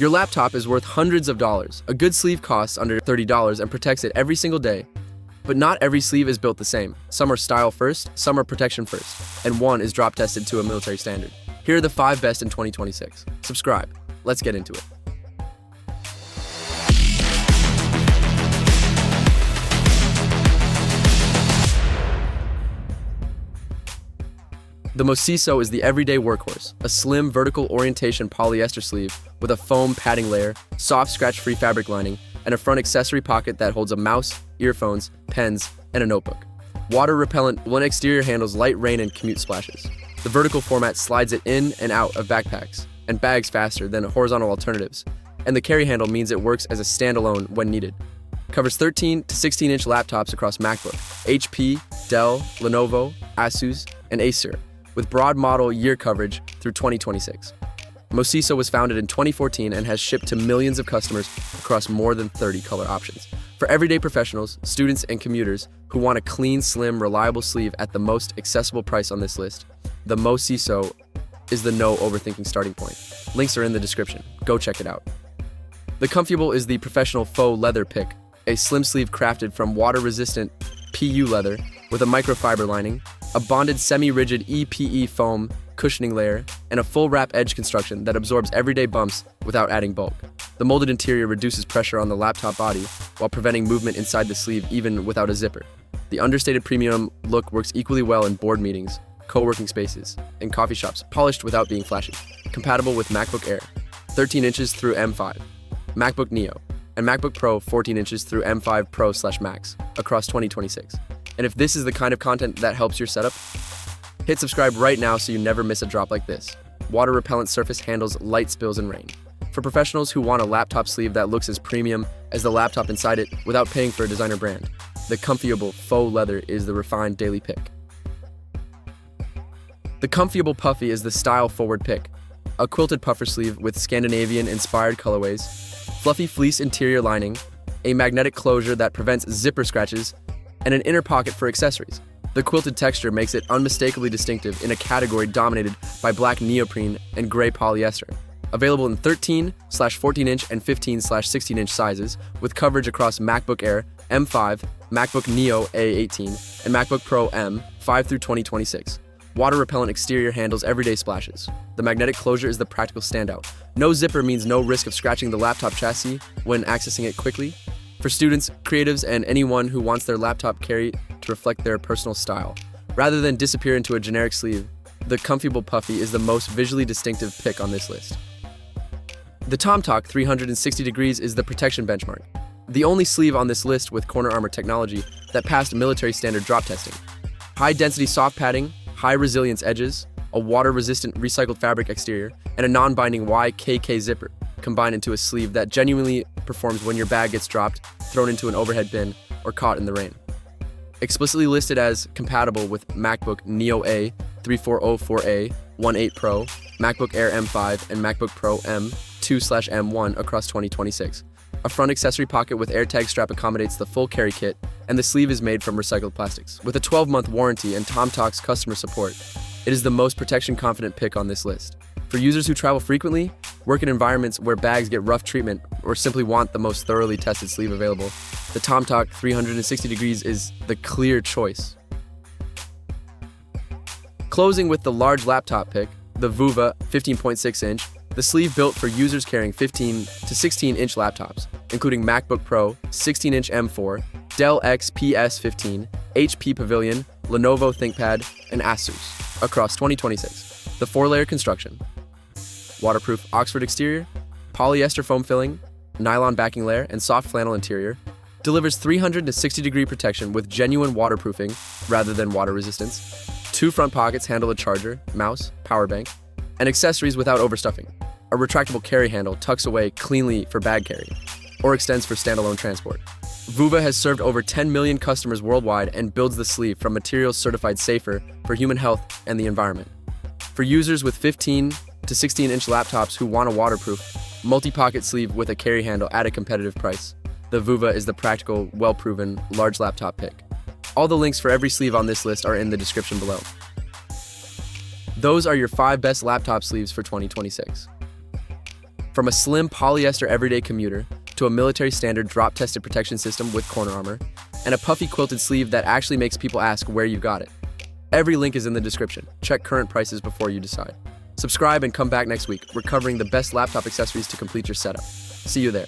Your laptop is worth hundreds of dollars. A good sleeve costs under $30 and protects it every single day. But not every sleeve is built the same. Some are style first, some are protection first, and one is drop tested to a military standard. Here are the 5 best in 2026. Subscribe. Let's get into it. The MOSISO is the everyday workhorse, a slim vertical orientation polyester sleeve with a foam padding layer, soft scratch-free fabric lining, and a front accessory pocket that holds a mouse, earphones, pens, and a notebook. Water repellent, one exterior handles light rain and commute splashes. The vertical format slides it in and out of backpacks and bags faster than horizontal alternatives, and the carry handle means it works as a standalone when needed. Covers 13 to 16-inch laptops across MacBook, HP, Dell, Lenovo, Asus, and Acer, with broad model year coverage through 2026. MOSISO was founded in 2014 and has shipped to millions of customers across more than 30 color options. For everyday professionals, students, and commuters who want a clean, slim, reliable sleeve at the most accessible price on this list, the MOSISO is the no overthinking starting point. Links are in the description. Go check it out. The Comfyable is the professional faux leather pick, a slim sleeve crafted from water-resistant PU leather with a microfiber lining, a bonded semi-rigid EPE foam cushioning layer, and a full wrap edge construction that absorbs everyday bumps without adding bulk. The molded interior reduces pressure on the laptop body while preventing movement inside the sleeve even without a zipper. The understated premium look works equally well in board meetings, co-working spaces, and coffee shops, polished without being flashy. Compatible with MacBook Air, 13 inches through M5, MacBook Neo, and MacBook Pro 14 inches through M5 Pro/Max across 2026. And if this is the kind of content that helps your setup, hit subscribe right now so you never miss a drop like this. Water repellent surface handles light spills and rain. For professionals who want a laptop sleeve that looks as premium as the laptop inside it without paying for a designer brand, the Comfyable faux leather is the refined daily pick. The Comfyable Puffy is the style-forward pick, a quilted puffer sleeve with Scandinavian-inspired colorways, fluffy fleece interior lining, a magnetic closure that prevents zipper scratches, and an inner pocket for accessories. The quilted texture makes it unmistakably distinctive in a category dominated by black neoprene and gray polyester. Available in 13/14-inch and 15/16-inch sizes, with coverage across MacBook Air, M5, MacBook Neo A18, and MacBook Pro M, 5 through 2026. Water-repellent exterior handles everyday splashes. The magnetic closure is the practical standout. No zipper means no risk of scratching the laptop chassis when accessing it quickly. For students, creatives, and anyone who wants their laptop carry to reflect their personal style. Rather than disappear into a generic sleeve, the Comfyable Puffy is the most visually distinctive pick on this list. The tomtoc 360 degrees is the protection benchmark, the only sleeve on this list with corner armor technology that passed military standard drop testing. High-density soft padding, high-resilience edges, a water-resistant recycled fabric exterior, and a non-binding YKK zipper combine into a sleeve that genuinely performs when your bag gets dropped, thrown into an overhead bin, or caught in the rain. Explicitly listed as compatible with MacBook Neo A 3404A 18 Pro, MacBook Air M5, and MacBook Pro M 2/M1 across 2026. A front accessory pocket with AirTag strap accommodates the full carry kit, and the sleeve is made from recycled plastics. With a 12-month warranty and tomtoc's customer support, it is the most protection-confident pick on this list. For users who travel frequently, work in environments where bags get rough treatment, or simply want the most thoroughly tested sleeve available, the tomtoc 360 degrees is the clear choice. Closing with the large laptop pick, the Voova 15.6-inch, the sleeve built for users carrying 15 to 16-inch laptops, including MacBook Pro, 16-inch M4, Dell XPS 15, HP Pavilion, Lenovo ThinkPad, and Asus, across 2026. The 4-layer construction. Waterproof Oxford exterior, polyester foam filling, nylon backing layer, and soft flannel interior, delivers 360-degree protection with genuine waterproofing rather than water resistance. 2 front pockets handle a charger, mouse, power bank, and accessories without overstuffing. A retractable carry handle tucks away cleanly for bag carry, or extends for standalone transport. Voova has served over 10 million customers worldwide and builds the sleeve from materials certified safer for human health and the environment. For users with 15 to 16-inch laptops who want a waterproof, multi-pocket sleeve with a carry handle at a competitive price, the Voova is the practical, well-proven, large laptop pick. All the links for every sleeve on this list are in the description below. Those are your 5 best laptop sleeves for 2026. From a slim polyester everyday commuter to a military standard drop-tested protection system with corner armor, and a puffy quilted sleeve that actually makes people ask where you got it. Every link is in the description. Check current prices before you decide. Subscribe and come back next week. We're covering the best laptop accessories to complete your setup. See you there.